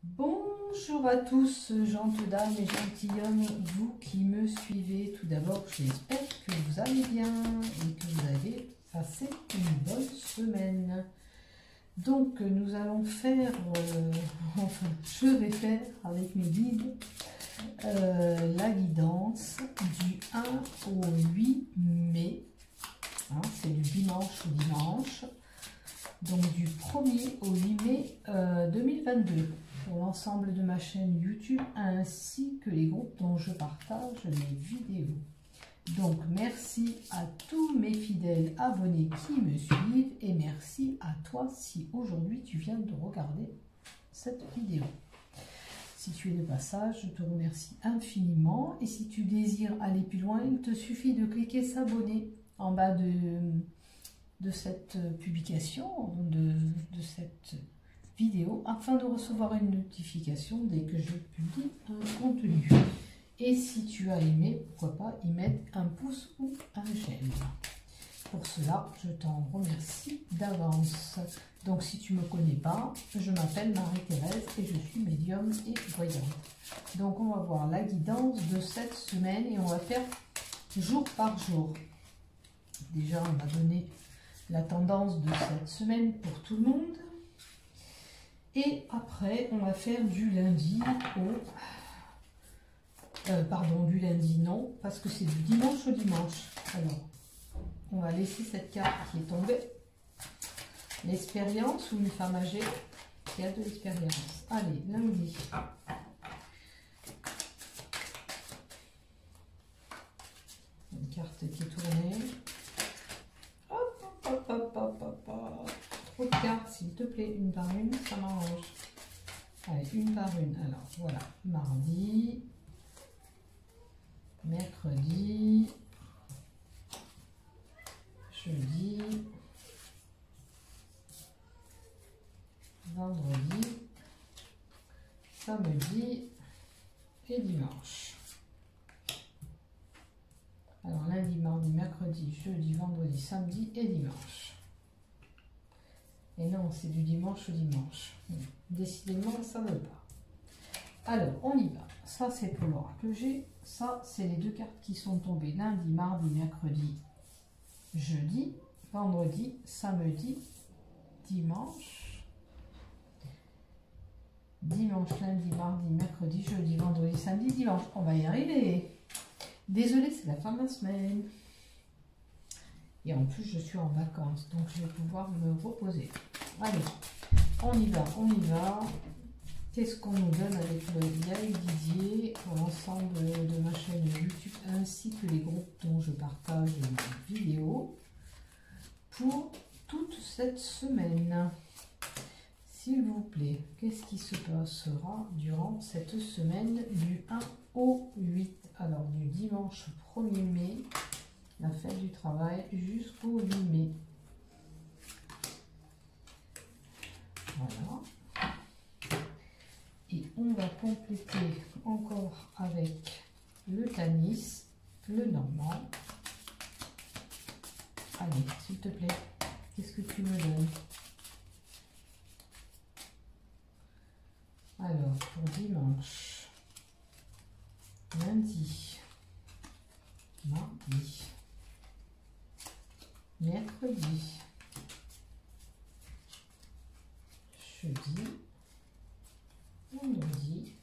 Bonjour à tous, gentes dames et gentilshommes, vous qui me suivez. Tout d'abord, j'espère que vous allez bien et que vous avez passé une bonne semaine. Donc, nous allons faire, enfin, je vais faire avec mes guides la guidance du 1 au 8 mai. Hein, c'est du dimanche au dimanche. Donc, du 1er au 8 mai 2022. Pour l'ensemble de ma chaîne YouTube ainsi que les groupes dont je partage mes vidéos. Donc merci à tous mes fidèles abonnés qui me suivent et merci à toi si aujourd'hui tu viens de regarder cette vidéo. Si tu es de passage, je te remercie infiniment et si tu désires aller plus loin, il te suffit de cliquer s'abonner en bas de cette publication, de cette vidéo afin de recevoir une notification dès que je publie un contenu. Et si tu as aimé, pourquoi pas y mettre un pouce ou un j'aime. Pour cela, je t'en remercie d'avance. Donc si tu ne me connais pas, je m'appelle Marie-Thérèse et je suis médium et voyante. Donc on va voir la guidance de cette semaine et on va faire jour par jour. Déjà, on va donner la tendance de cette semaine pour tout le monde. Et après, on va faire du lundi au... pardon, du lundi non, parce que c'est du dimanche au dimanche. Alors, on va laisser cette carte qui est tombée. L'expérience ou une femme âgée qui a de l'expérience. Allez, lundi. Une carte qui est tournée. Hop, hop, hop, hop, hop, hop. Trop de cartes, s'il te plaît, une par une, ça m'arrange. Allez, une par une. Alors, voilà. Mardi, mercredi, jeudi, vendredi, samedi et dimanche. Alors, lundi, mardi, mercredi, jeudi, vendredi, samedi et dimanche. Et non, c'est du dimanche au dimanche. Décidément, ça ne veut pas. Alors, on y va. Ça, c'est pour l'oracle G. Ça, c'est les deux cartes qui sont tombées lundi, mardi, mercredi, jeudi, vendredi, samedi, dimanche. Dimanche, lundi, mardi, mercredi, jeudi, vendredi, samedi, dimanche. On va y arriver. Désolée, c'est la fin de la semaine. Et en plus, je suis en vacances, donc je vais pouvoir me reposer. Allez, on y va, on y va. Qu'est-ce qu'on nous donne avec le Yael Didier pour l'ensemble de ma chaîne YouTube ainsi que les groupes dont je partage mes vidéos pour toute cette semaine? S'il vous plaît, qu'est-ce qui se passera durant cette semaine du 1 au 8? Alors, du dimanche 1er mai, la fête du travail, jusqu'au 8 mai. Voilà. Et on va compléter encore avec le Tanis, le Normand. Allez, s'il te plaît, qu'est-ce que tu me donnes? Alors, pour dimanche, lundi, mardi, mercredi, jeudi, vendredi,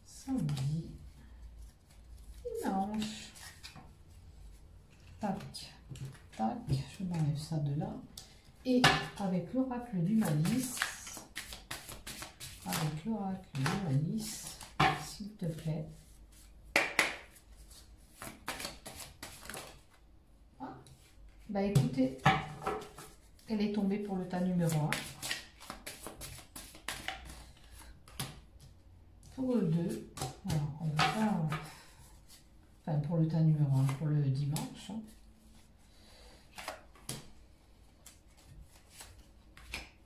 samedi, dimanche. Tac, tac, je m'enlève ça de là. Et avec l'oracle du malice, s'il te plaît. Ah, bah écoutez, elle est tombée pour le tas numéro 1. Pour le 2, alors on va faire, enfin pour le tas numéro 1, pour le dimanche. Hein.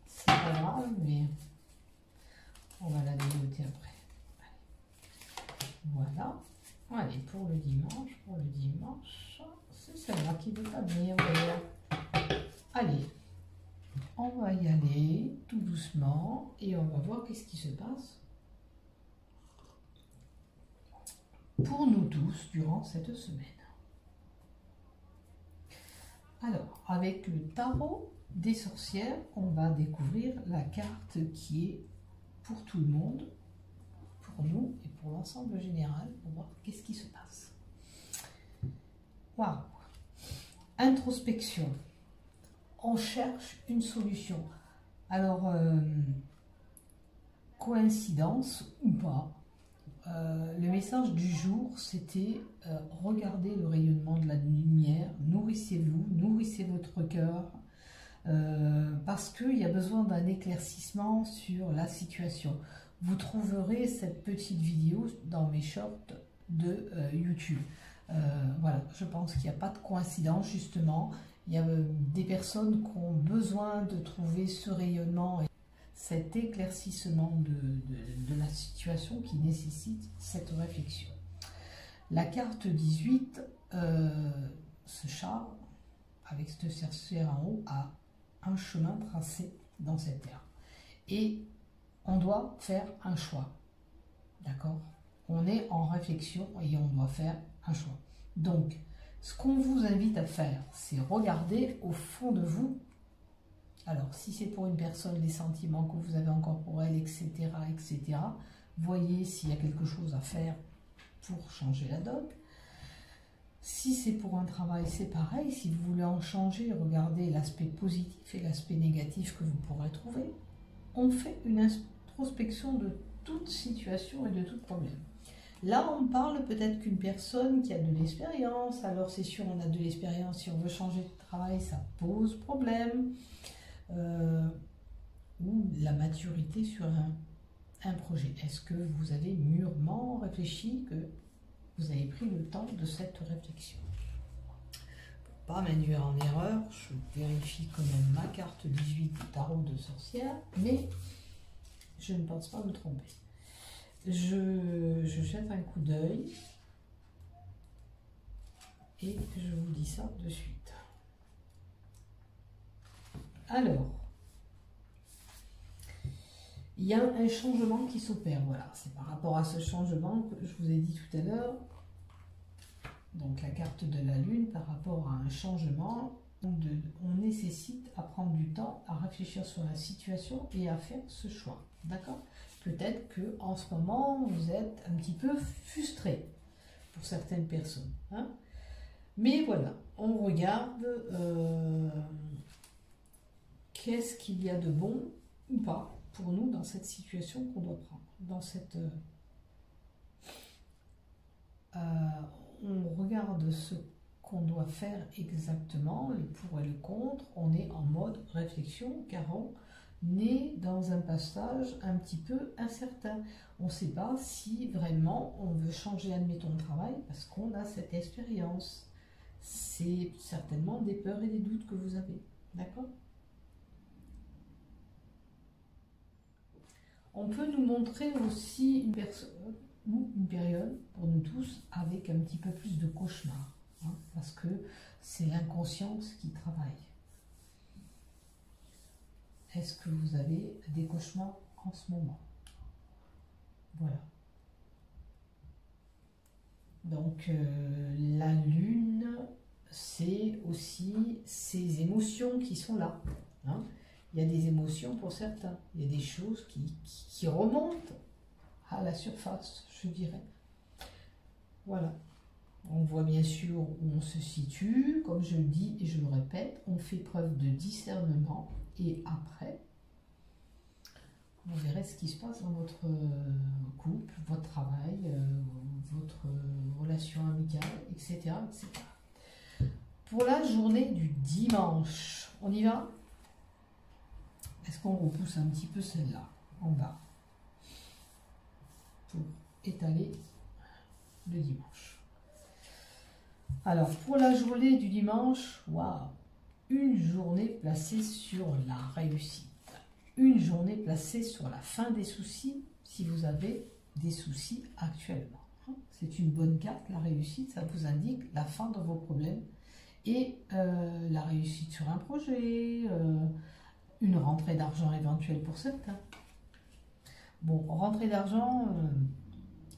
C'est pas grave, mais on va la dénoter après. Allez. Voilà. Allez, pour le dimanche, c'est celle-là qui veut pas venir d'ailleurs. Allez, on va y aller tout doucement. temps et on va voir qu'est-ce qui se passe pour nous tous durant cette semaine. Alors, avec le tarot des sorcières, on va découvrir la carte qui est pour tout le monde, pour nous et pour l'ensemble général, pour voir qu'est-ce qui se passe. Waouh! Introspection. On cherche une solution. Alors, coïncidence ou pas, le message du jour, c'était regardez le rayonnement de la lumière, nourrissez-vous, nourrissez votre cœur, parce qu'il y a besoin d'un éclaircissement sur la situation. Vous trouverez cette petite vidéo dans mes shorts de YouTube. Voilà, je pense qu'il n'y a pas de coïncidence, justement. Il y a des personnes qui ont besoin de trouver ce rayonnement et cet éclaircissement de la situation qui nécessite cette réflexion. La carte 18, ce chat, avec cette sorcière en haut, a un chemin tracé dans cette terre. Et on doit faire un choix. D'accord? On est en réflexion et on doit faire un choix. Donc, ce qu'on vous invite à faire, c'est regarder au fond de vous. Alors, si c'est pour une personne, les sentiments que vous avez encore pour elle, etc., etc., voyez s'il y a quelque chose à faire pour changer la donne. Si c'est pour un travail, c'est pareil. Si vous voulez en changer, regardez l'aspect positif et l'aspect négatif que vous pourrez trouver. On fait une introspection de toute situation et de tout problème. Là, on parle peut-être qu'une personne qui a de l'expérience. Alors, c'est sûr, on a de l'expérience. Si on veut changer de travail, ça pose problème. Ou la maturité sur un projet. Est-ce que vous avez mûrement réfléchi, que vous avez pris le temps de cette réflexion? Pour pas m'induire en erreur, je vérifie quand même ma carte 18 du tarot de sorcière, mais je ne pense pas me tromper. Je jette un coup d'œil et je vous dis ça de suite. Alors, il y a un changement qui s'opère. Voilà, c'est par rapport à ce changement que je vous ai dit tout à l'heure. Donc la carte de la lune, par rapport à un changement, on nécessite à prendre du temps, à réfléchir sur la situation et à faire ce choix. D'accord? Peut-être que en ce moment, vous êtes un petit peu frustré pour certaines personnes. Hein? Mais voilà, on regarde qu'est-ce qu'il y a de bon ou pas pour nous dans cette situation qu'on doit prendre. Dans cette, on regarde ce qu'on doit faire exactement, le pour et le contre. On est en mode réflexion car on est dans un passage un petit peu incertain. On ne sait pas si vraiment on veut changer, admettons, de travail parce qu'on a cette expérience. C'est certainement des peurs et des doutes que vous avez. D'accord? On peut nous montrer aussi une personne ou une période, pour nous tous, avec un petit peu plus de cauchemar, hein, parce que c'est l'inconscience qui travaille. Est-ce que vous avez des cauchemars en ce moment? Voilà. Donc, la lune, c'est aussi ces émotions qui sont là, hein. Il y a des émotions pour certains. Il y a des choses qui remontent à la surface, je dirais. Voilà. On voit bien sûr où on se situe. Comme je le dis et je le répète, on fait preuve de discernement. Et après, vous verrez ce qui se passe dans votre couple, votre travail, votre relation amicale, etc., etc. Pour la journée du dimanche, on y va? Est-ce qu'on repousse un petit peu celle-là, en bas, pour étaler le dimanche? Alors, pour la journée du dimanche, waouh, une journée placée sur la réussite. Une journée placée sur la fin des soucis, si vous avez des soucis actuellement. C'est une bonne carte, la réussite, ça vous indique la fin de vos problèmes. Et la réussite sur un projet, une rentrée d'argent éventuelle pour certains. Bon, rentrée d'argent,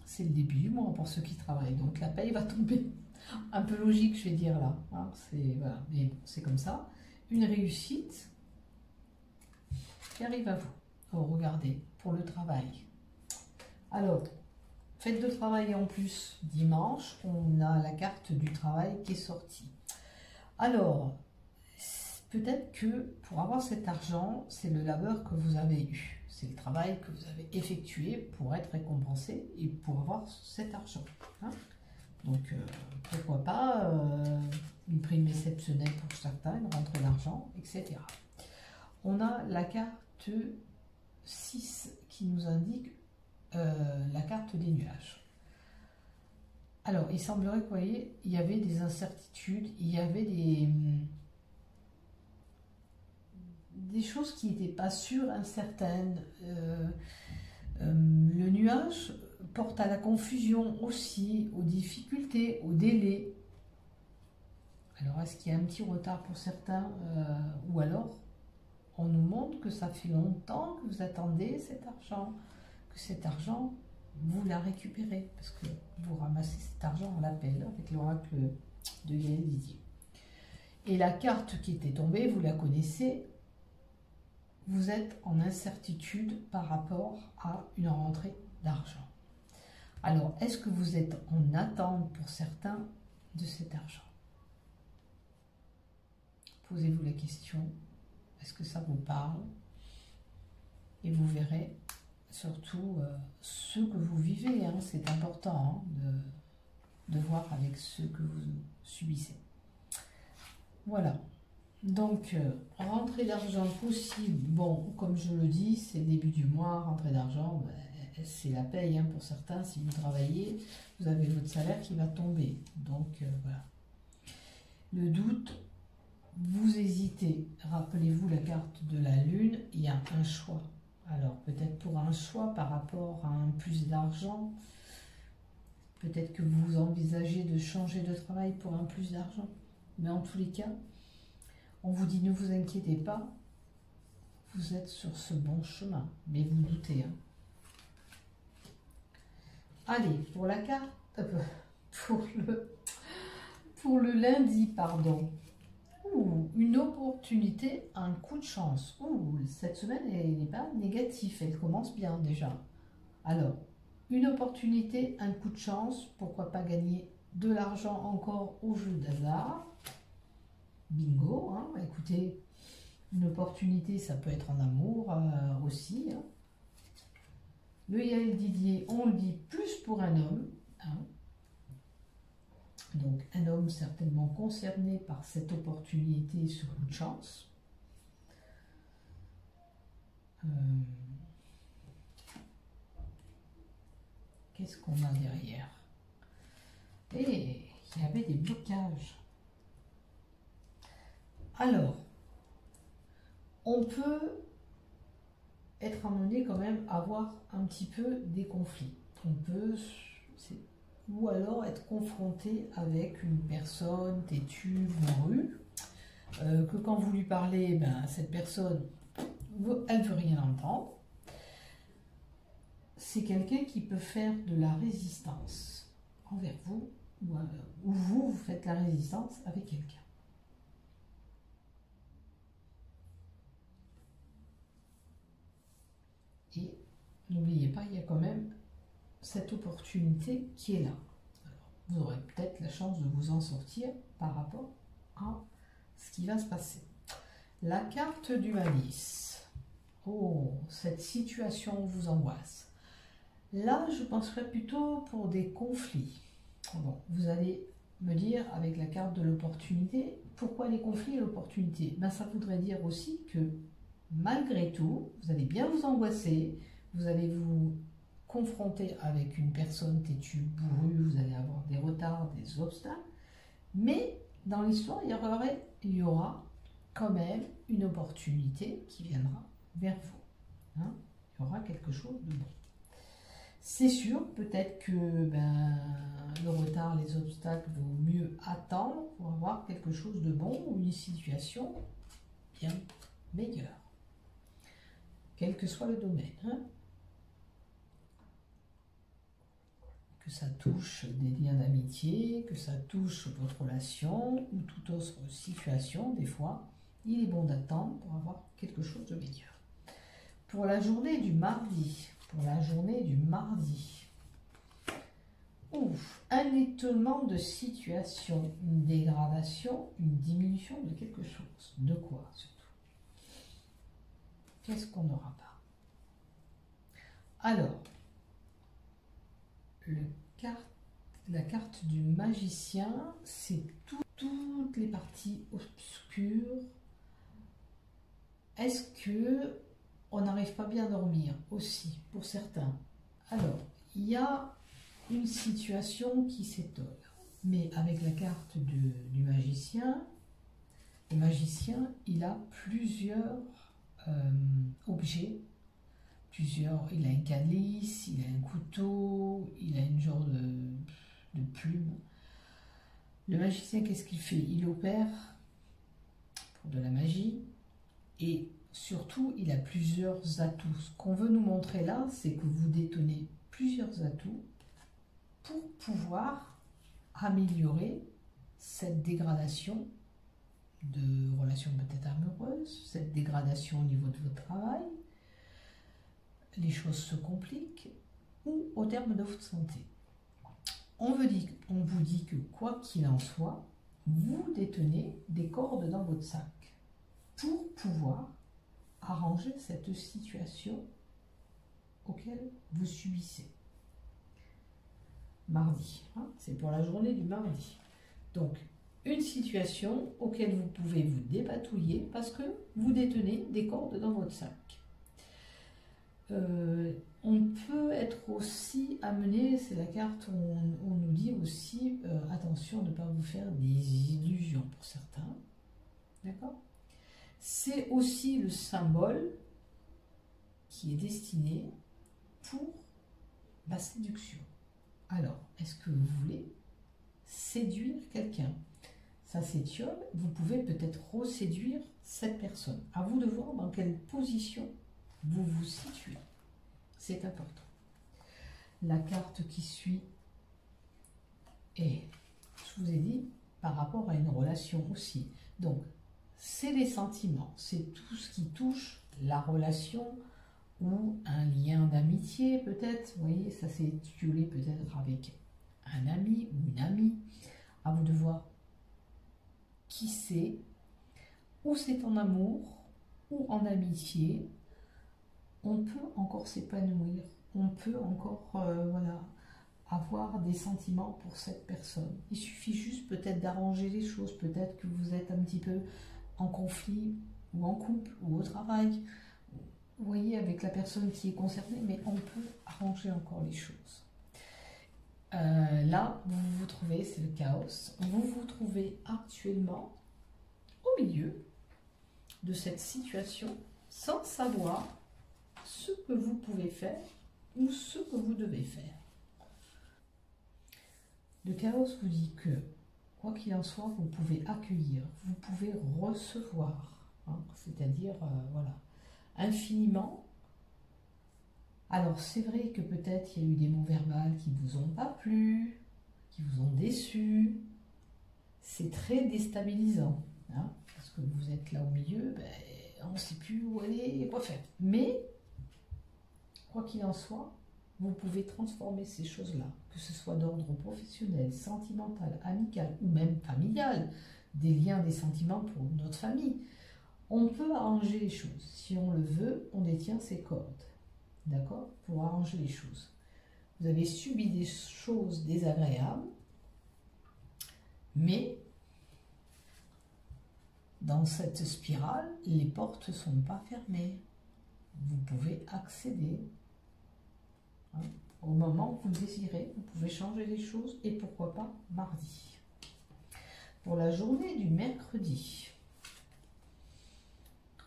c'est le début du mois pour ceux qui travaillent. Donc la paye va tomber. Un peu logique, je vais dire là. Hein, voilà. Mais bon, c'est comme ça. Une réussite qui arrive à vous. Oh, regardez, pour le travail. Alors, fête de travail en plus, dimanche, on a la carte du travail qui est sortie. Alors, peut-être que pour avoir cet argent, c'est le labeur que vous avez eu. C'est le travail que vous avez effectué pour être récompensé et pour avoir cet argent. Hein. Donc, pourquoi pas une prime exceptionnelle pour certains, une rentrée d'argent, etc. On a la carte 6 qui nous indique la carte des nuages. Alors, il semblerait que, vous voyez, il y avait des incertitudes, il y avait des choses qui n'étaient pas sûres, incertaines. Le nuage porte à la confusion aussi, aux difficultés, aux délais. Alors, est-ce qu'il y a un petit retard pour certains ou alors on nous montre que ça fait longtemps que vous attendez cet argent, que cet argent, vous la récupérez, parce que vous ramassez cet argent à l'appel avec l'oracle de Gaël Didier. Et la carte qui était tombée, vous la connaissez, vous êtes en incertitude par rapport à une rentrée d'argent. Alors, est-ce que vous êtes en attente pour certains de cet argent? Posez-vous la question, est-ce que ça vous parle? Et vous verrez surtout ce que vous vivez, hein, c'est important hein, de voir avec ce que vous subissez. Voilà. Donc, rentrée d'argent possible, bon, comme je le dis, c'est le début du mois, rentrée d'argent, ben, c'est la paye hein, pour certains, si vous travaillez, vous avez votre salaire qui va tomber. Donc, voilà. Le doute, vous hésitez, rappelez-vous la carte de la lune, il y a un choix. Alors, peut-être pour un choix par rapport à un plus d'argent, peut-être que vous envisagez de changer de travail pour un plus d'argent, mais en tous les cas, on vous dit ne vous inquiétez pas, vous êtes sur ce bon chemin, mais vous doutez. Hein. Allez, pour la carte, pour le lundi, pardon. Ouh, une opportunité, un coup de chance. Ouh, cette semaine, elle n'est pas négative, elle commence bien déjà. Alors, une opportunité, un coup de chance, pourquoi pas gagner de l'argent encore au jeu d'hasard. Bingo, hein. Écoutez, une opportunité, ça peut être en amour aussi. Hein. Le Yael Didier, on le dit plus pour un homme. Hein. Donc un homme certainement concerné par cette opportunité, ce coup de chance. Qu'est-ce qu'on a derrière? Et il y avait des blocages. Alors, on peut être amené quand même à avoir un petit peu des conflits. On peut, ou alors être confronté avec une personne têtue, bourrue, que quand vous lui parlez, ben, cette personne, elle ne veut rien entendre. C'est quelqu'un qui peut faire de la résistance envers vous, ou vous faites la résistance avec quelqu'un. Et n'oubliez pas, il y a quand même cette opportunité qui est là. Alors, vous aurez peut-être la chance de vous en sortir par rapport à ce qui va se passer. La carte du malice. Oh, cette situation vous angoisse. Là, je penserais plutôt pour des conflits. Bon, vous allez me dire, avec la carte de l'opportunité, pourquoi les conflits et l'opportunité? Ben, ça voudrait dire aussi que malgré tout, vous allez bien vous angoisser, vous allez vous confronter avec une personne têtue, bourrue, vous allez avoir des retards, des obstacles, mais dans l'histoire, il y aura quand même une opportunité qui viendra vers vous. Hein, il y aura quelque chose de bon. C'est sûr, peut-être que le retard, les obstacles, vaut mieux attendre pour avoir quelque chose de bon ou une situation bien meilleure. Quel que soit le domaine. Hein. que ça touche des liens d'amitié, que ça touche votre relation ou toute autre situation, des fois, il est bon d'attendre pour avoir quelque chose de meilleur. Pour la journée du mardi, ouf, un étonnement de situation, une dégradation, une diminution de quelque chose. De quoi surtout? Qu'est-ce qu'on n'aura pas? Alors, la carte du magicien, c'est toutes les parties obscures. Est-ce que on n'arrive pas bien à dormir aussi, pour certains? Alors, il y a une situation qui s'étole, mais avec la carte du magicien, le magicien, il a plusieurs objets, il a un calice, il a un couteau, il a une genre de plume. Le magicien, qu'est-ce qu'il fait? Il opère pour de la magie et surtout, il a plusieurs atouts. Ce qu'on veut nous montrer là, c'est que vous détenez plusieurs atouts pour pouvoir améliorer cette dégradation de relations peut-être amoureuses, cette dégradation au niveau de votre travail, les choses se compliquent, ou au terme de votre santé. On vous dit que quoi qu'il en soit, vous détenez des cordes dans votre sac pour pouvoir arranger cette situation auquel vous subissez. Mardi, hein, c'est pour la journée du mardi. Donc, une situation auquel vous pouvez vous dépatouiller parce que vous détenez des cordes dans votre sac. On peut être aussi amené, c'est la carte où on nous dit aussi, attention de ne pas vous faire des illusions pour certains. D'accord? C'est aussi le symbole qui est destiné pour la séduction. Alors, est-ce que vous voulez séduire quelqu'un? Ça s'étiole, vous pouvez peut-être reséduire cette personne. À vous de voir dans quelle position vous vous situez. C'est important. La carte qui suit est, je vous ai dit, par rapport à une relation aussi. Donc, c'est les sentiments, c'est tout ce qui touche la relation ou un lien d'amitié peut-être. Vous voyez, ça s'est étiolé peut-être avec un ami ou une amie. À vous de voir qui c'est, ou c'est en amour ou en amitié. On peut encore s'épanouir, on peut encore voilà, avoir des sentiments pour cette personne. Il suffit juste peut-être d'arranger les choses, peut-être que vous êtes un petit peu en conflit ou en couple ou au travail, vous voyez, avec la personne qui est concernée, mais on peut arranger encore les choses. Là, vous vous trouvez, c'est le chaos, vous vous trouvez actuellement au milieu de cette situation sans savoir ce que vous pouvez faire ou ce que vous devez faire. Le chaos vous dit que, quoi qu'il en soit, vous pouvez accueillir, vous pouvez recevoir, hein, c'est-à-dire, voilà, infiniment. Alors, c'est vrai que peut-être il y a eu des mots verbaux qui ne vous ont pas plu, qui vous ont déçu. C'est très déstabilisant, hein, parce que vous êtes là au milieu, ben, on ne sait plus où aller et quoi faire. Mais, quoi qu'il en soit, vous pouvez transformer ces choses-là, que ce soit d'ordre professionnel, sentimental, amical ou même familial, des liens, des sentiments pour notre famille. On peut arranger les choses. Si on le veut, on détient ses cordes. D'accord? Pour arranger les choses. Vous avez subi des choses désagréables, mais dans cette spirale, les portes ne sont pas fermées. Vous pouvez accéder. Hein, au moment où vous le désirez, vous pouvez changer les choses et pourquoi pas mardi. Pour la journée du mercredi,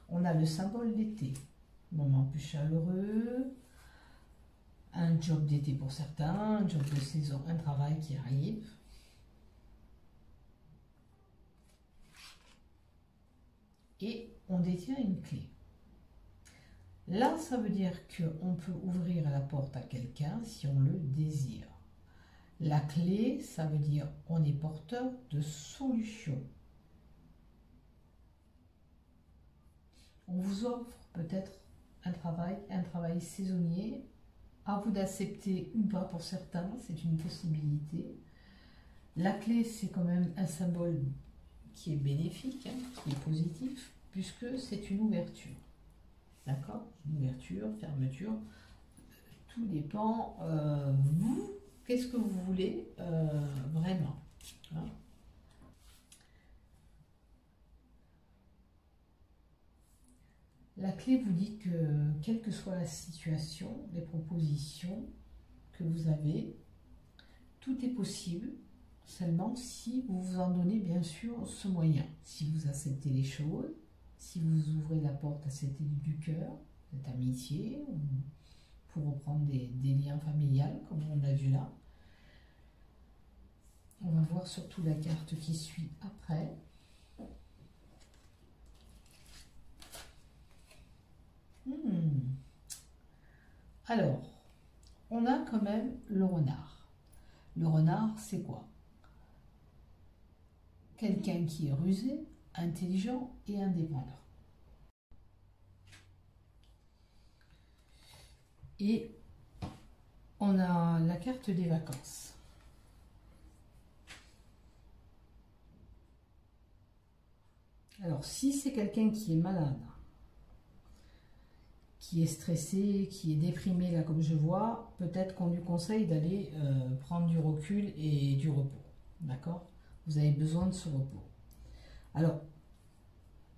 on a le symbole d'été, moment plus chaleureux, un job d'été pour certains, un job de saison, un travail qui arrive. Et on détient une clé. Là, ça veut dire qu'on peut ouvrir la porte à quelqu'un si on le désire. La clé, ça veut dire on est porteur de solutions. On vous offre peut-être un travail saisonnier. À vous d'accepter ou pas pour certains, c'est une possibilité. La clé, c'est quand même un symbole qui est bénéfique, hein, qui est positif, puisque c'est une ouverture. D'accord? Une ouverture, fermeture, tout dépend. Vous, qu'est-ce que vous voulez vraiment, hein? La clé vous dit que, quelle que soit la situation, les propositions que vous avez, tout est possible, seulement si vous vous en donnez bien sûr ce moyen. Si vous acceptez les choses, si vous ouvrez la porte à cette idée du cœur, cette amitié, ou pour reprendre des liens familiaux, comme on a vu là. On va voir surtout la carte qui suit après. Alors, on a quand même le renard. Le renard, c'est quoi? Quelqu'un qui est rusé, intelligent et indépendant. Et on a la carte des vacances. Alors, si c'est quelqu'un qui est malade, qui est stressé, qui est déprimé, là comme je vois, peut-être qu'on lui conseille d'aller prendre du recul et du repos. D'accord? Vous avez besoin de ce repos. Alors,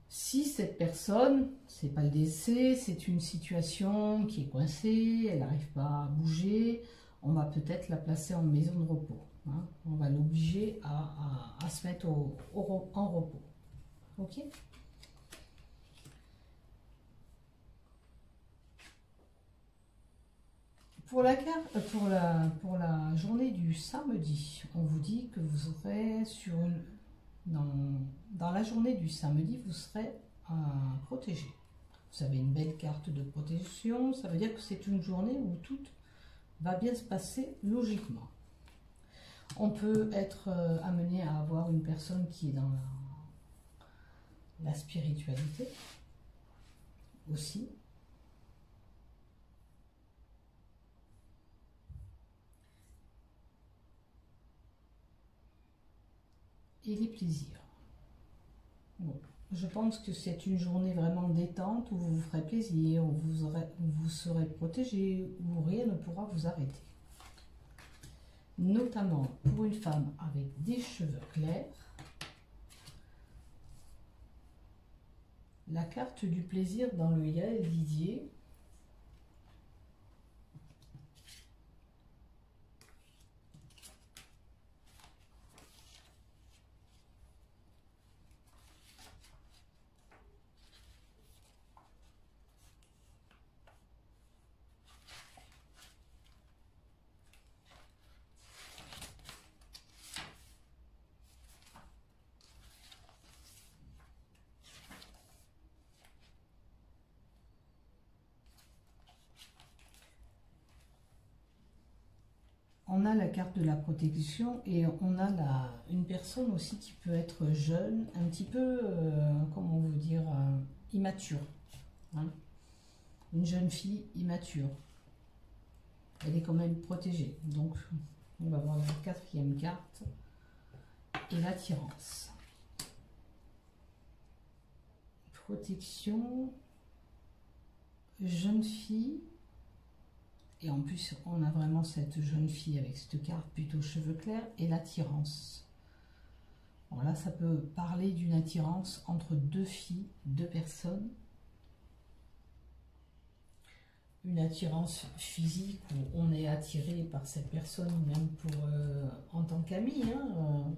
si cette personne, c'est pas le décès, c'est une situation qui est coincée, elle n'arrive pas à bouger, on va peut-être la placer en maison de repos. Hein? On va l'obliger à se mettre en repos. Ok? Pour la journée du samedi, on vous dit que vous aurez dans la journée du samedi, vous serez protégé. Vous avez une belle carte de protection, ça veut dire que c'est une journée où tout va bien se passer logiquement. On peut être amené à avoir une personne qui est dans la spiritualité aussi. Et les plaisirs. Bon, je pense que c'est une journée vraiment détente où vous vous ferez plaisir, où vous serez protégé, où rien ne pourra vous arrêter. Notamment pour une femme avec des cheveux clairs. La carte du plaisir dans le Yael Didier. On a la carte de la protection et on a une personne aussi qui peut être jeune, un petit peu, comment vous dire, immature. Hein? Une jeune fille immature. Elle est quand même protégée. Donc, on va voir la quatrième carte et l'attirance. Protection, jeune fille. Et en plus, on a vraiment cette jeune fille avec cette carte plutôt cheveux clairs et l'attirance. Bon, là, ça peut parler d'une attirance entre deux filles, deux personnes. Une attirance physique où on est attiré par cette personne, même pour en tant qu'ami. Hein,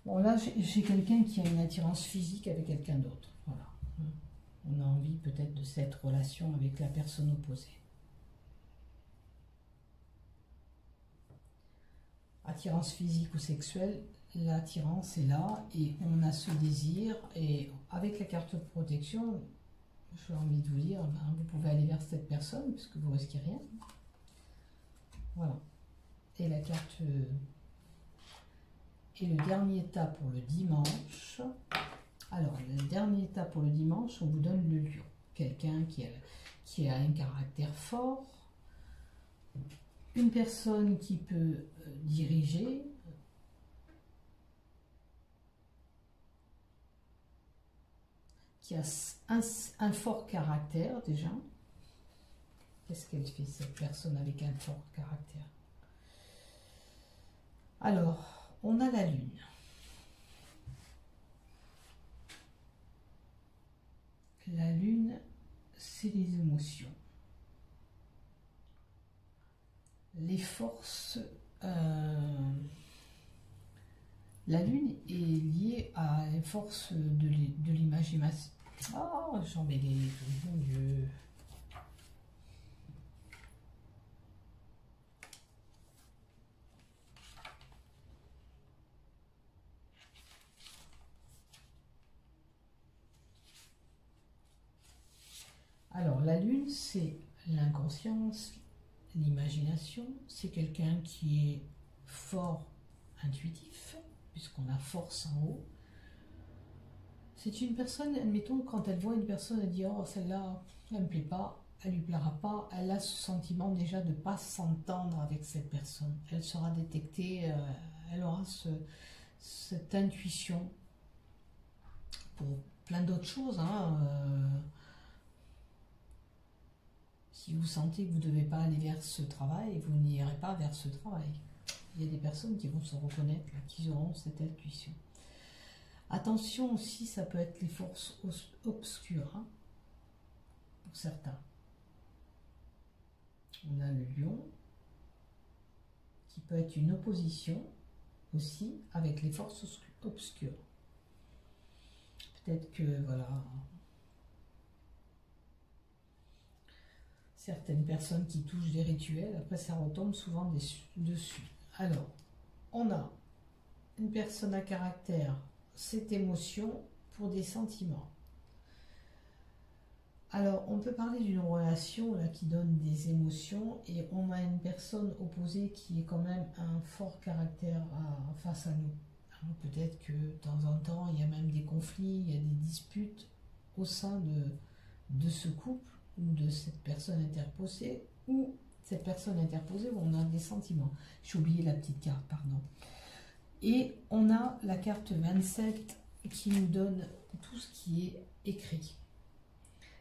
Bon, là, j'ai quelqu'un qui a une attirance physique avec quelqu'un d'autre. Voilà. On a envie peut-être de cette relation avec la personne opposée. Attirance physique ou sexuelle, l'attirance est là et on a ce désir. Et avec la carte de protection, j'ai envie de vous dire, ben, vous pouvez aller vers cette personne puisque vous risquez rien. Voilà. Et la carte... Et le dernier état pour le dimanche. Alors, le dernier état pour le dimanche, on vous donne le lion. Quelqu'un qui a un caractère fort. Une personne qui peut diriger. Qui a un fort caractère déjà. Qu'est-ce qu'elle fait cette personne avec un fort caractère? Alors, on a la lune. La lune, c'est les émotions. Les forces... la lune est liée à une force de l'imagination. Oh, j'en mets les... Mon Dieu. Alors, la lune, c'est l'inconscience, l'imagination. C'est quelqu'un qui est fort intuitif, puisqu'on a force en haut. C'est une personne, admettons, quand elle voit une personne, elle dit « Oh, celle-là, elle ne me plaît pas, elle ne lui plaira pas », elle a ce sentiment déjà de ne pas s'entendre avec cette personne. Elle sera détectée, elle aura cette intuition pour plein d'autres choses. Si vous sentez que vous ne devez pas aller vers ce travail, vous n'irez pas vers ce travail. Il y a des personnes qui vont se reconnaître, là, qui auront cette intuition. Attention aussi, ça peut être les forces obscures, pour certains. On a le lion, qui peut être une opposition aussi avec les forces obscures. Peut-être que, voilà, certaines personnes qui touchent des rituels, après ça retombe souvent dessus. Alors, on a une personne à caractère, cette émotion pour des sentiments. Alors, on peut parler d'une relation là, qui donne des émotions et on a une personne opposée qui est quand même un fort caractère face à nous. Peut-être que de temps en temps, il y a même des conflits, il y a des disputes au sein de ce couple ou de cette personne interposée ou cette personne interposée où on a des sentiments. J'ai oublié la petite carte, pardon. Et on a la carte 27 qui nous donne tout ce qui est écrit.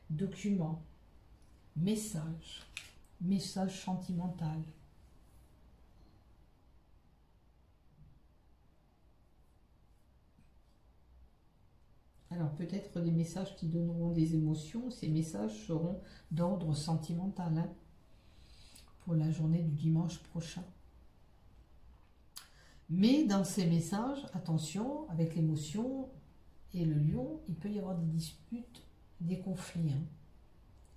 Documents, messages, messages sentimental. Alors peut-être des messages qui donneront des émotions, ces messages seront d'ordre sentimental pour la journée du dimanche prochain. Mais dans ces messages, attention, avec l'émotion et le lion, il peut y avoir des disputes, des conflits.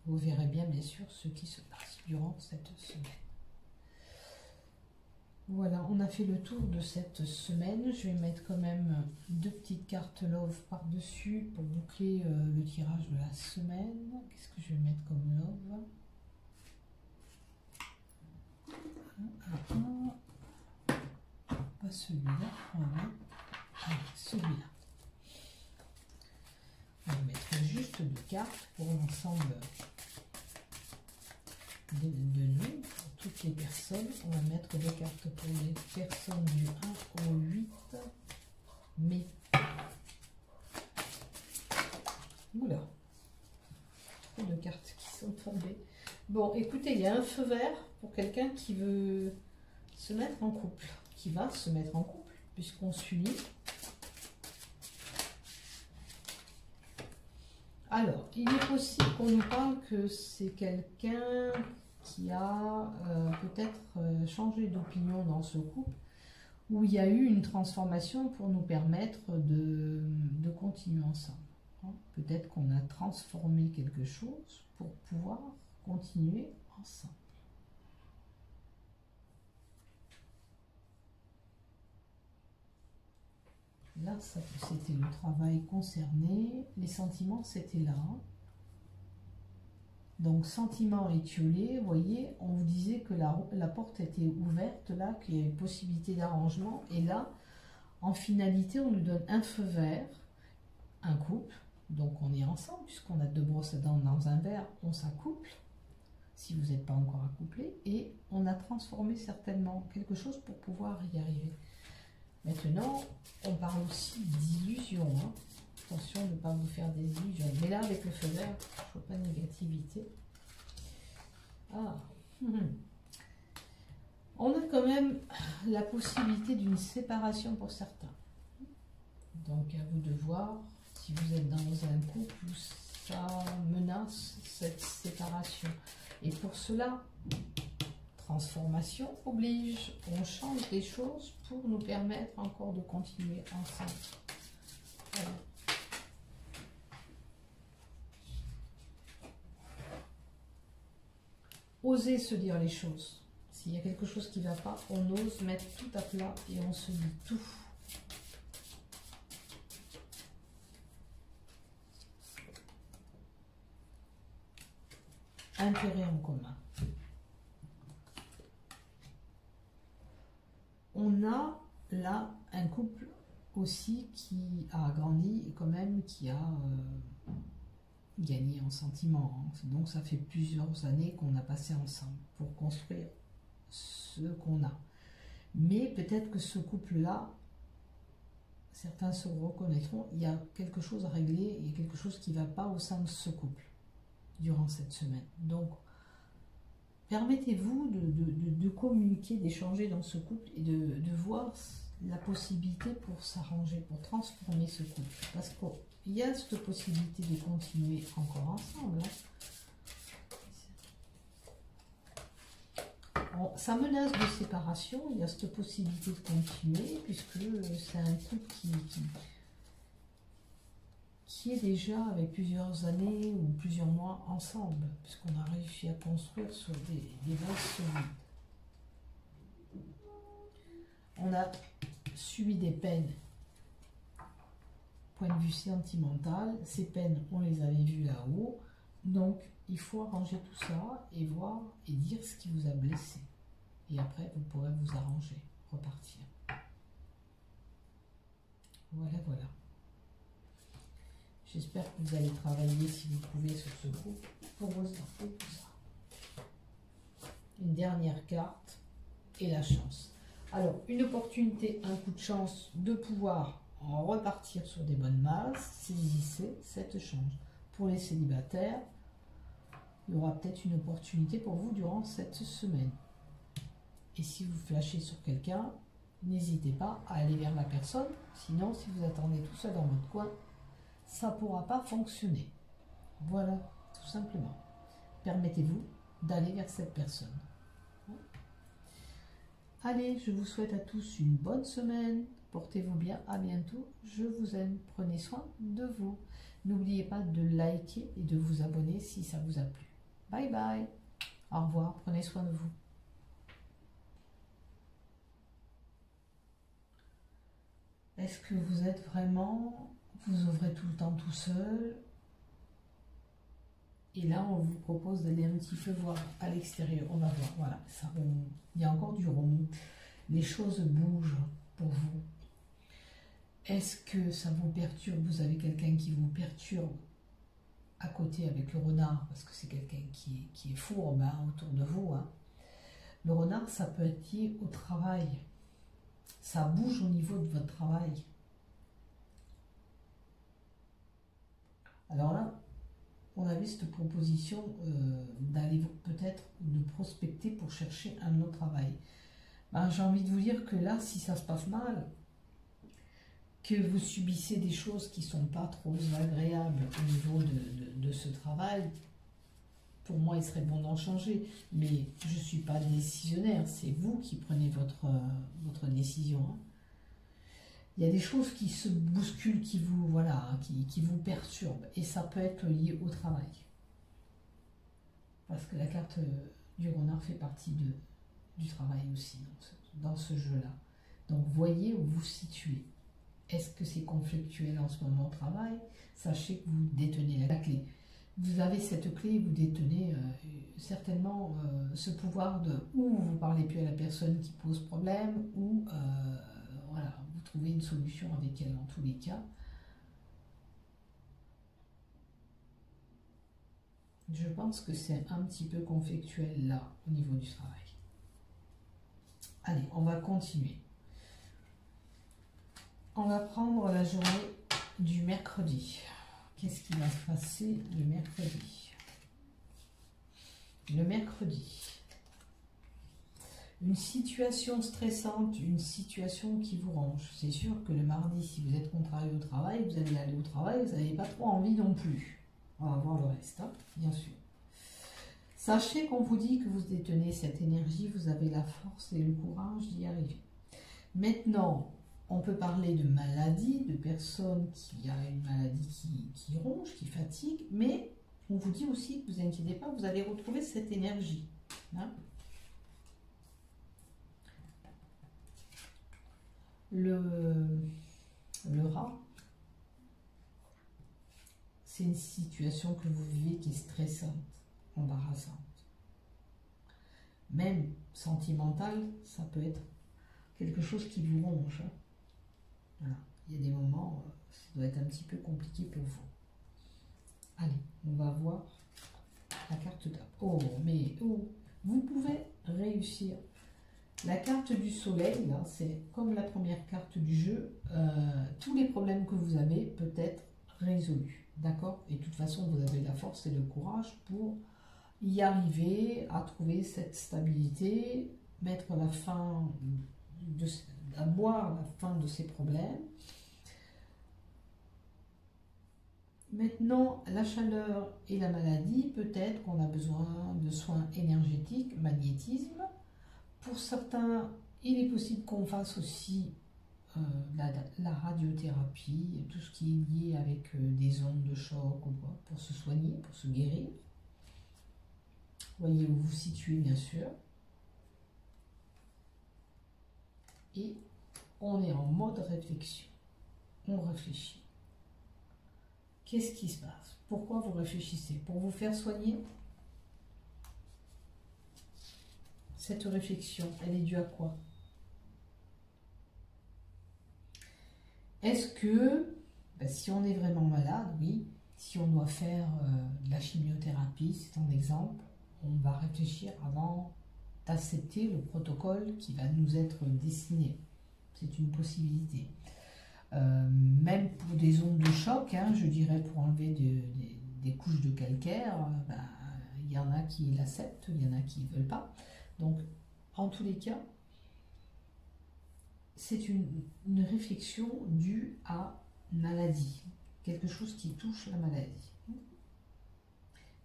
Vous verrez bien sûr ce qui se passe durant cette semaine. Voilà, on a fait le tour de cette semaine. Je vais mettre quand même 2 petites cartes love par-dessus pour boucler le tirage de la semaine. Qu'est-ce que je vais mettre comme love? Pas celui-là, voilà. Allez, celui-là. On va mettre juste 2 cartes pour l'ensemble de nous, pour toutes les personnes. On va mettre 2 cartes pour les personnes du 1 au 8 mai. Oula, trop de cartes qui sont tombées. Bon, écoutez, il y a un feu vert pour quelqu'un qui veut se mettre en couple, qui va se mettre en couple, puisqu'on s'unit. Alors, il est possible qu'on nous parle que c'est quelqu'un qui a peut-être changé d'opinion dans ce couple, où il y a eu une transformation pour nous permettre de continuer ensemble. Hein, peut-être qu'on a transformé quelque chose pour pouvoir continuer ensemble. Là, c'était le travail concerné. Les sentiments, c'était là. Donc, sentiment étiolé, vous voyez, on vous disait que la porte était ouverte, là, qu'il y avait possibilité d'arrangement. Et là, en finalité, on nous donne un feu vert, un couple. Donc, on est ensemble, puisqu'on a 2 brosses à dents dans un verre, on s'accouple, si vous n'êtes pas encore accouplé. Et on a transformé certainement quelque chose pour pouvoir y arriver. Maintenant, on parle aussi d'illusion. Hein. Attention de ne pas vous faire des illusions. Mais là, avec le feu vert, je ne vois pas de négativité. Ah. On a quand même la possibilité d'une séparation pour certains. Donc, à vous de voir si vous êtes dans un couple où ça menace cette séparation. Et pour cela, transformation oblige. On change des choses pour nous permettre encore de continuer ensemble. Voilà. Osez se dire les choses. S'il y a quelque chose qui ne va pas, on ose mettre tout à plat et on se dit tout. Intérêt en commun. On a là un couple aussi qui a grandi et quand même qui a gagné en sentiments. Donc ça fait plusieurs années qu'on a passé ensemble pour construire ce qu'on a. Mais peut-être que ce couple-là, certains se reconnaîtront, il y a quelque chose à régler, il y a quelque chose qui ne va pas au sein de ce couple durant cette semaine. Donc, permettez-vous de communiquer, d'échanger dans ce couple et de voir la possibilité pour s'arranger, pour transformer ce couple. Parce qu'il y a cette possibilité de continuer encore ensemble. Bon, ça menace de séparation, il y a cette possibilité de continuer, puisque c'est un couple qui est déjà avec plusieurs années ou plusieurs mois ensemble, puisqu'on a réussi à construire sur des bases solides. On a subi des peines, point de vue sentimental, ces peines, on les avait vues là-haut, donc il faut arranger tout ça et voir et dire ce qui vous a blessé. Et après, vous pourrez vous arranger, repartir. Voilà, voilà. J'espère que vous allez travailler, si vous pouvez, sur ce groupe pour ressortir tout ça. Une dernière carte et la chance. Alors, une opportunité, un coup de chance de pouvoir en repartir sur des bonnes bases. Saisissez cette chance. Pour les célibataires, il y aura peut-être une opportunité pour vous durant cette semaine. Et si vous flashez sur quelqu'un, n'hésitez pas à aller vers la personne. Sinon, si vous attendez tout seul dans votre coin, ça ne pourra pas fonctionner. Voilà, tout simplement. Permettez-vous d'aller vers cette personne. Allez, je vous souhaite à tous une bonne semaine. Portez-vous bien, à bientôt. Je vous aime, prenez soin de vous. N'oubliez pas de liker et de vous abonner si ça vous a plu. Bye bye. Au revoir, prenez soin de vous. Est-ce que vous êtes vraiment... Vous ouvrez tout le temps tout seul. Et là, on vous propose d'aller un petit peu voir à l'extérieur. On va voir, voilà. Ça, il y a encore du rond. Les choses bougent pour vous. Est-ce que ça vous perturbe? Vous avez quelqu'un qui vous perturbe à côté avec le renard, parce que c'est quelqu'un qui est fourbe hein, autour de vous. Hein. Le renard, ça peut être lié au travail. Ça bouge au niveau de votre travail. Alors là, on avait cette proposition d'aller peut-être de prospecter pour chercher un autre travail. Ben, j'ai envie de vous dire que là, si ça se passe mal, que vous subissez des choses qui ne sont pas trop agréables au niveau de ce travail, pour moi, il serait bon d'en changer. Mais je ne suis pas décisionnaire, c'est vous qui prenez votre décision. Hein. il y a des choses qui se bousculent, qui vous, voilà, qui vous perturbent. Et ça peut être lié au travail. Parce que la carte du renard fait partie du travail aussi dans ce jeu-là. Donc voyez où vous vous situez. Est-ce que c'est conflictuel en ce moment au travail? Sachez que vous détenez la clé. Vous avez cette clé, vous détenez certainement ce pouvoir de ou vous parlez plus à la personne qui pose problème, ou voilà, vous trouvez une solution avec elle en tous les cas. Je pense que c'est un petit peu conflictuel là, au niveau du travail. Allez, on va continuer. On va prendre la journée du mercredi. Qu'est-ce qui va se passer le mercredi? Le mercredi. Une situation stressante, une situation qui vous ronge. C'est sûr que le mardi, si vous êtes contrarié au travail, vous allez aller au travail, vous n'avez pas trop envie non plus. On va voir le reste, hein, bien sûr. Sachez qu'on vous dit que vous détenez cette énergie, vous avez la force et le courage d'y arriver. Maintenant, on peut parler de maladie, de personnes qui a une maladie qui ronge, qui fatigue, mais on vous dit aussi, ne vous inquiétez pas, vous allez retrouver cette énergie. Hein. Le rat, c'est une situation que vous vivez qui est stressante, embarrassante. Même sentimentale, ça peut être quelque chose qui vous ronge. Hein. Voilà. Il y a des moments, ça doit être un petit peu compliqué pour vous. Allez, on va voir la carte d'âme. Oh, mais oh, vous pouvez réussir. La carte du soleil, c'est comme la première carte du jeu. Tous les problèmes que vous avez peuvent être résolus. D'accord? Et de toute façon, vous avez la force et le courage pour y arriver à trouver cette stabilité, mettre la fin à boire la fin de ces problèmes. Maintenant, la chaleur et la maladie, peut-être qu'on a besoin de soins énergétiques, magnétisme. Pour certains, il est possible qu'on fasse aussi la radiothérapie, tout ce qui est lié avec des ondes de choc ou quoi, pour se soigner, pour se guérir. Voyez où vous vous situez, bien sûr. Et on est en mode réflexion. On réfléchit. Qu'est-ce qui se passe? Pourquoi vous réfléchissez? Pour vous faire soigner? Cette réflexion, elle est due à quoi? Est-ce que, si on est vraiment malade, oui, si on doit faire de la chimiothérapie, c'est un exemple, on va réfléchir avant d'accepter le protocole qui va nous être destiné. C'est une possibilité. Même pour des ondes de choc, hein, je dirais pour enlever des couches de calcaire, il y en a qui l'acceptent, il y en a qui ne veulent pas. Donc, en tous les cas, c'est une réflexion due à maladie, quelque chose qui touche la maladie.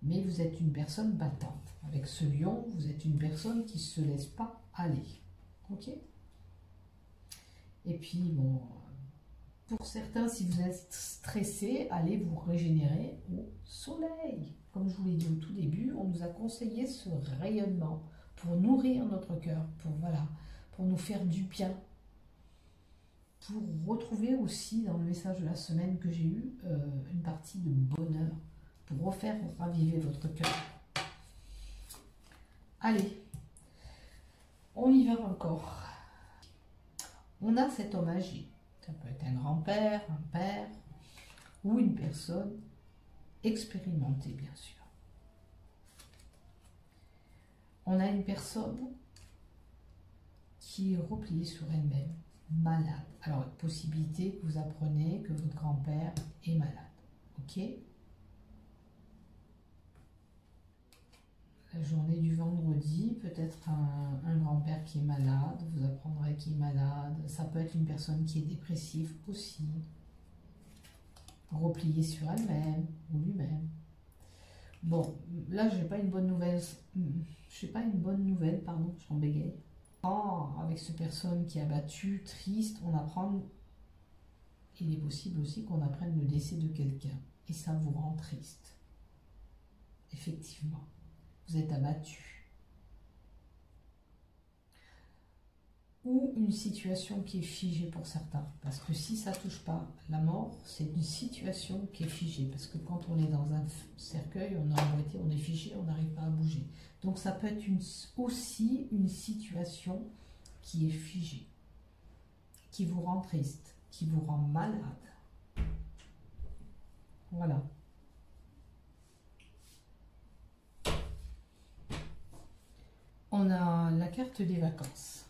Mais vous êtes une personne battante. Avec ce lion, vous êtes une personne qui ne se laisse pas aller. Ok? Et puis, bon, pour certains, si vous êtes stressé, allez vous régénérer au soleil. Comme je vous l'ai dit au tout début, on nous a conseillé ce rayonnement pour nourrir notre cœur, pour nous faire du bien. Pour retrouver aussi dans le message de la semaine que j'ai eu une partie de bonheur, pour refaire raviver votre cœur. Allez, on y va encore. On a cet homme âgé. Ça peut être un grand-père, un père ou une personne expérimentée, bien sûr. On a une personne qui est repliée sur elle-même, malade. Alors, possibilité que vous apprenez que votre grand-père est malade. Ok? La journée du vendredi, peut-être un grand-père qui est malade, vous apprendrez qu'il est malade. Ça peut être une personne qui est dépressive aussi, repliée sur elle-même ou lui-même. Bon, là, j'ai pas une bonne nouvelle. Pardon, je m'en bégaye. Avec cette personne qui est abattue, triste, on apprend il est possible aussi qu'on apprenne le décès de quelqu'un. Et ça vous rend triste. Effectivement. Vous êtes abattu. Ou une situation qui est figée pour certains. Parce que si ça ne touche pas la mort, c'est une situation qui est figée. Parce que quand on est dans un cercueil, on est emboîté, on est figé, on n'arrive pas à bouger. Donc ça peut être aussi une situation qui est figée, qui vous rend triste, qui vous rend malade. Voilà. On a la carte des vacances.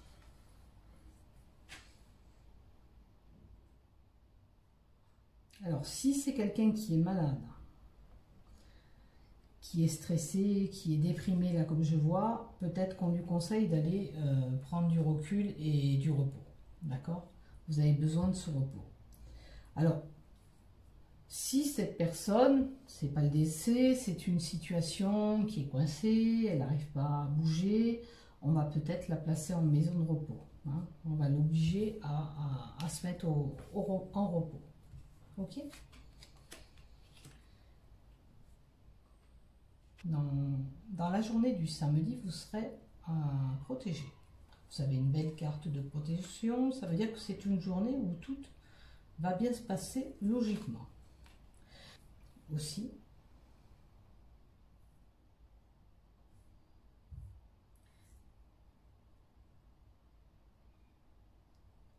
Alors, si c'est quelqu'un qui est malade, qui est stressé, qui est déprimé, là comme je vois, peut-être qu'on lui conseille d'aller prendre du recul et du repos. D'accord? Vous avez besoin de ce repos. Alors, si cette personne, c'est pas le décès, c'est une situation qui est coincée, elle n'arrive pas à bouger, on va peut-être la placer en maison de repos. Hein. On va l'obliger à se mettre en repos. Ok? Dans la journée du samedi, vous serez protégé. Vous avez une belle carte de protection, ça veut dire que c'est une journée où tout va bien se passer logiquement. Aussi,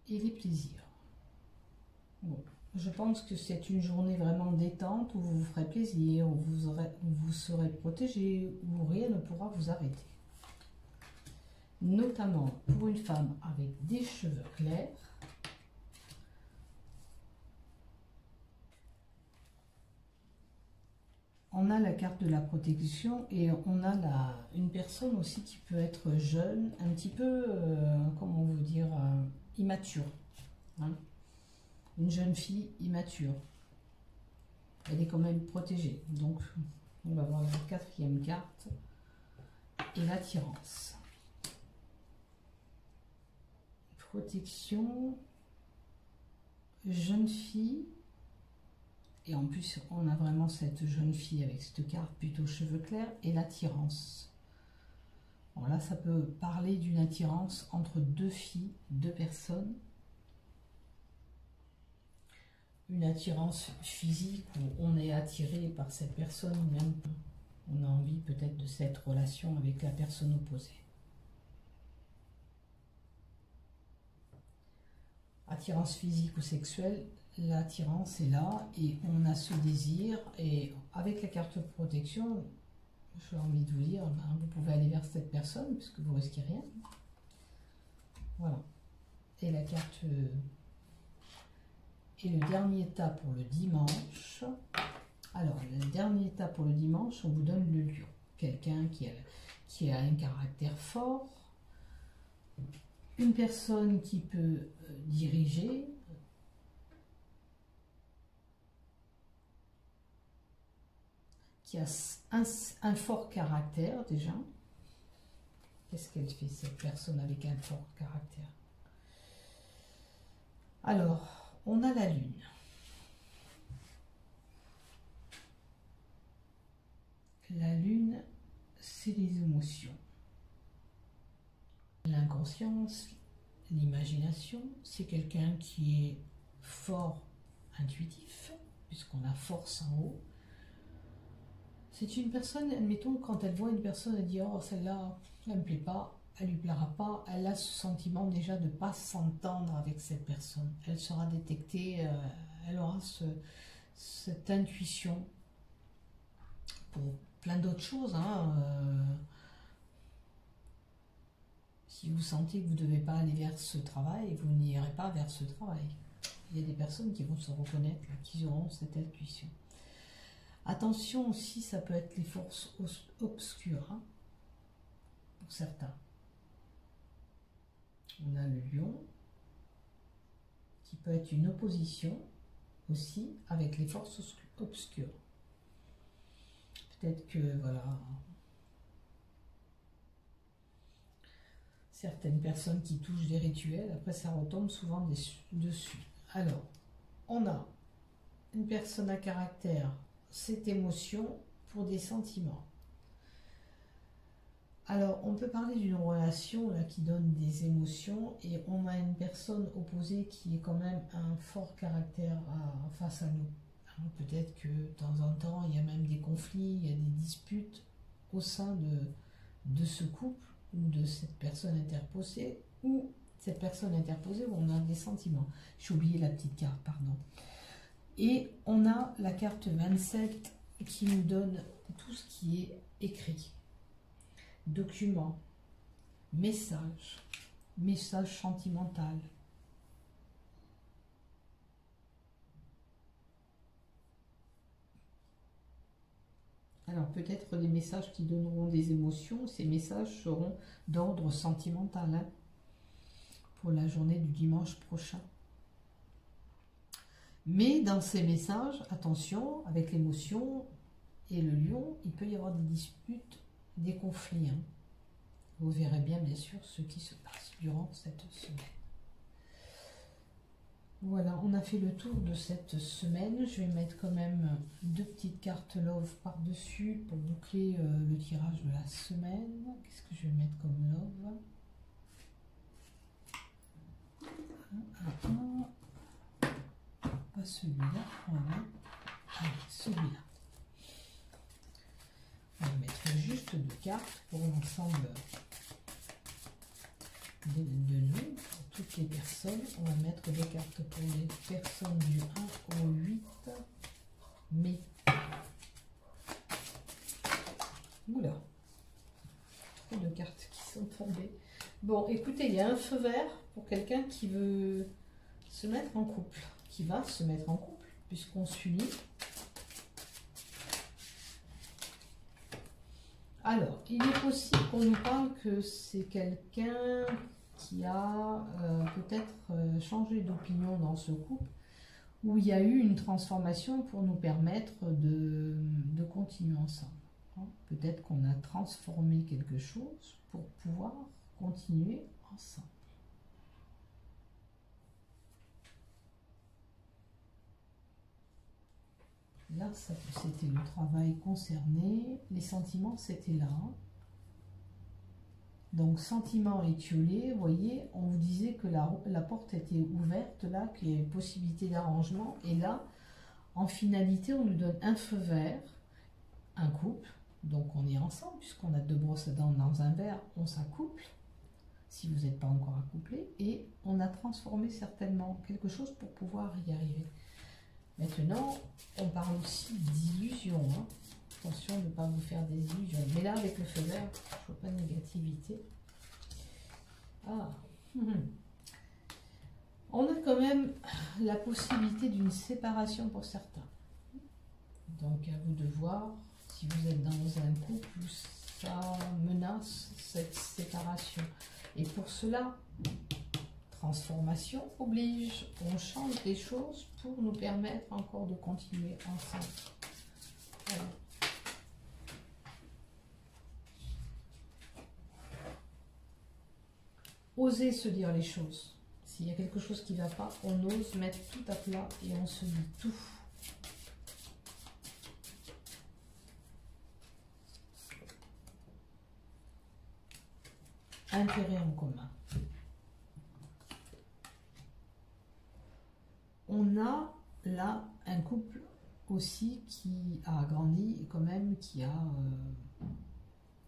et les plaisirs. Bon, je pense que c'est une journée vraiment détente où vous vous ferez plaisir, où vous serez protégé, où rien ne pourra vous arrêter. Notamment pour une femme avec des cheveux clairs. On a la carte de la protection et on a une personne aussi qui peut être jeune, un petit peu, comment vous dire, immature. Hein. Une jeune fille immature. Elle est quand même protégée. Donc, on va voir la quatrième carte et l'attirance. Protection, jeune fille. Et en plus, on a vraiment cette jeune fille avec cette carte plutôt cheveux clairs et l'attirance. Bon, là, ça peut parler d'une attirance entre deux filles, deux personnes. Une attirance physique où on est attiré par cette personne, même on a envie peut-être de cette relation avec la personne opposée. Attirance physique ou sexuelle, l'attirance est là et on a ce désir et avec la carte de protection, j'ai envie de vous dire, ben, vous pouvez aller vers cette personne puisque vous risquez rien. Voilà. Et la carte et le dernier tas pour le dimanche. Alors, le dernier tas pour le dimanche, on vous donne le lion. Quelqu'un qui a un caractère fort, une personne qui peut diriger, qui a un fort caractère déjà. Qu'est-ce qu'elle fait, cette personne avec un fort caractère? Alors, on a la lune. La lune, c'est les émotions. L'inconscience, l'imagination, c'est quelqu'un qui est fort intuitif, puisqu'on a force en haut. C'est une personne, admettons, quand elle voit une personne, elle dit « Oh, celle-là, elle ne me plaît pas, elle ne lui plaira pas », elle a ce sentiment déjà de ne pas s'entendre avec cette personne. Elle sera détectée, elle aura cette intuition pour plein d'autres choses. Hein, si vous sentez que vous ne devez pas aller vers ce travail, vous n'irez pas vers ce travail. Il y a des personnes qui vont se reconnaître, qui auront cette intuition. Attention aussi, ça peut être les forces obscures, hein, pour certains. On a le lion, qui peut être une opposition aussi avec les forces obscures. Peut-être que, voilà, certaines personnes qui touchent des rituels, après ça retombe souvent dessus. Alors, on a une personne à caractère, cette émotion pour des sentiments. Alors, on peut parler d'une relation là, qui donne des émotions et on a une personne opposée qui est quand même un fort caractère face à nous. Peut-être que de temps en temps, il y a même des conflits, il y a des disputes au sein de ce couple ou de cette personne interposée ou cette personne interposée où on a des sentiments. J'ai oublié la petite carte, pardon. Et on a la carte 27 qui nous donne tout ce qui est écrit. Document, message, message sentimental. Alors peut-être des messages qui donneront des émotions, ces messages seront d'ordre sentimental hein, pour la journée du dimanche prochain. Mais dans ces messages, attention, avec l'émotion et le lion, il peut y avoir des disputes, des conflits. Hein. Vous verrez bien sûr ce qui se passe durant cette semaine. Voilà, on a fait le tour de cette semaine. Je vais mettre quand même 2 petites cartes love par-dessus pour boucler le tirage de la semaine. Qu'est-ce que je vais mettre comme love? Pas celui-là, on va mettre celui-là. On va mettre juste 2 cartes pour l'ensemble de nous, pour toutes les personnes. On va mettre des cartes pour les personnes du 1 au 8 mai. Oula, trop de cartes qui sont tombées. Bon, écoutez, il y a un feu vert pour quelqu'un qui veut se mettre en couple, qui va se mettre en couple, puisqu'on s'unit. Alors, il est possible qu'on nous parle que c'est quelqu'un qui a peut-être changé d'opinion dans ce couple, où il y a eu une transformation pour nous permettre de continuer ensemble. Peut-être qu'on a transformé quelque chose pour pouvoir continuer ensemble. Là, c'était le travail concerné. Les sentiments, c'était là. Donc, sentiments étiolés, vous voyez, on vous disait que la porte était ouverte, là, qu'il y avait possibilité d'arrangement. Et là, en finalité, on nous donne un feu vert, un couple. Donc, on est ensemble, puisqu'on a 2 brosses à dents dans un verre, on s'accouple, si vous n'êtes pas encore accouplé. Et on a transformé certainement quelque chose pour pouvoir y arriver. Maintenant, on parle aussi d'illusions. Hein. Attention de ne pas vous faire des illusions. Mais là, avec le feu vert, je ne vois pas de négativité. Ah. On a quand même la possibilité d'une séparation pour certains. Donc, à vous de voir si vous êtes dans un couple où ça menace cette séparation. Et pour cela, transformation oblige. On change des choses pour nous permettre encore de continuer ensemble. Voilà. Osez se dire les choses. S'il y a quelque chose qui ne va pas, on ose mettre tout à plat et on se dit tout. Intérêt en commun. On a là un couple aussi qui a grandi et quand même qui a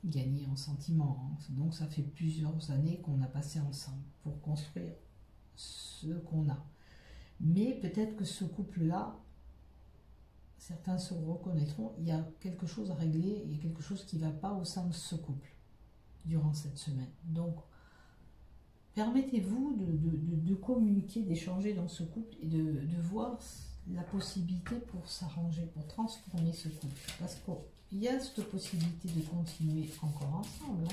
gagné en sentiments. Donc ça fait plusieurs années qu'on a passé ensemble pour construire ce qu'on a. Mais peut-être que ce couple-là, certains se reconnaîtront, il y a quelque chose à régler, il y a quelque chose qui ne va pas au sein de ce couple durant cette semaine. Donc, permettez-vous de communiquer, d'échanger dans ce couple et de voir la possibilité pour s'arranger, pour transformer ce couple. Parce qu'il y a cette possibilité de continuer encore ensemble.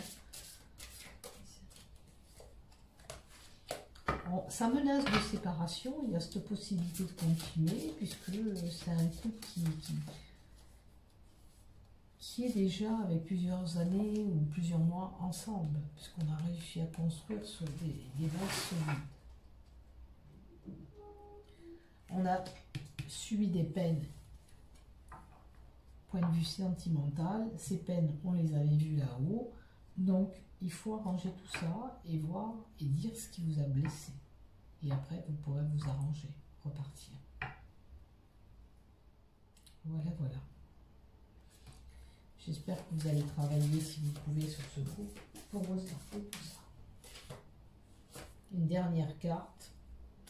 Bon, ça menace de séparation, il y a cette possibilité de continuer, puisque c'est un couple qui est déjà avec plusieurs années ou plusieurs mois ensemble, puisqu'on a réussi à construire sur des bases solides. on a subi des peines, point de vue sentimental. Ces peines, on les avait vues là-haut. Donc, il faut arranger tout ça et voir et dire ce qui vous a blessé. Et après, vous pourrez vous arranger, repartir. Voilà, voilà. J'espère que vous allez travailler, si vous pouvez, sur ce groupe pour ressortir tout ça. Une dernière carte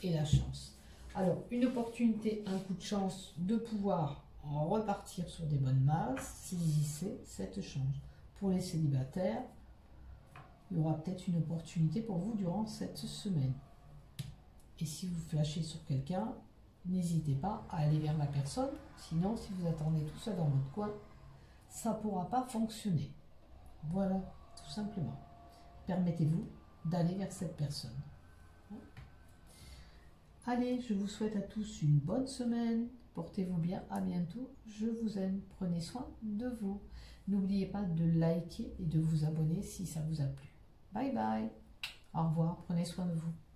et la chance. Alors, une opportunité, un coup de chance de pouvoir en repartir sur des bonnes bases. Saisissez cette chance. Pour les célibataires, il y aura peut-être une opportunité pour vous durant cette semaine. Et si vous flashez sur quelqu'un, n'hésitez pas à aller vers la personne. Sinon, si vous attendez tout ça dans votre coin, ça ne pourra pas fonctionner. Voilà, tout simplement. Permettez-vous d'aller vers cette personne. Allez, je vous souhaite à tous une bonne semaine. Portez-vous bien, à bientôt. Je vous aime. Prenez soin de vous. N'oubliez pas de liker et de vous abonner si ça vous a plu. Bye bye. Au revoir. Prenez soin de vous.